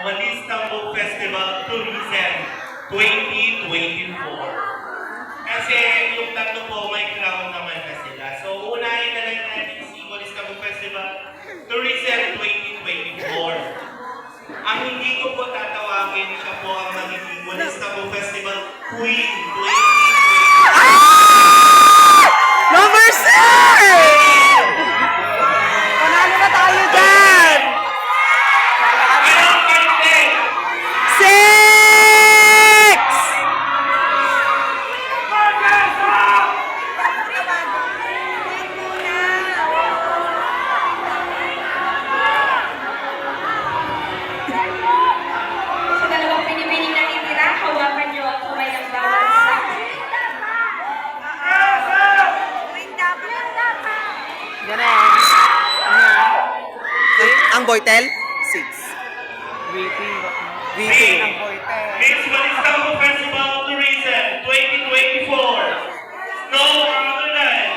Walistang Book Festival Tourism 2024. Kasi yung tatlo po may crown naman na sila. So unahin na lang natin si Walistang Book Festival Tourism 2024. Ang hindi ko po tatawagin, siya po ang magiging Walistang Book Festival Queen 2024. Number 6! Panalo na tayo dyan! Anong content? 6! Sa dalawang pinipiling natitira, hawakan niyo ang kamay ng bawat isa. Ganon. Ang Boytel? 6. Waiting. Miss Walistang Book Festival Tourism 2024. No other than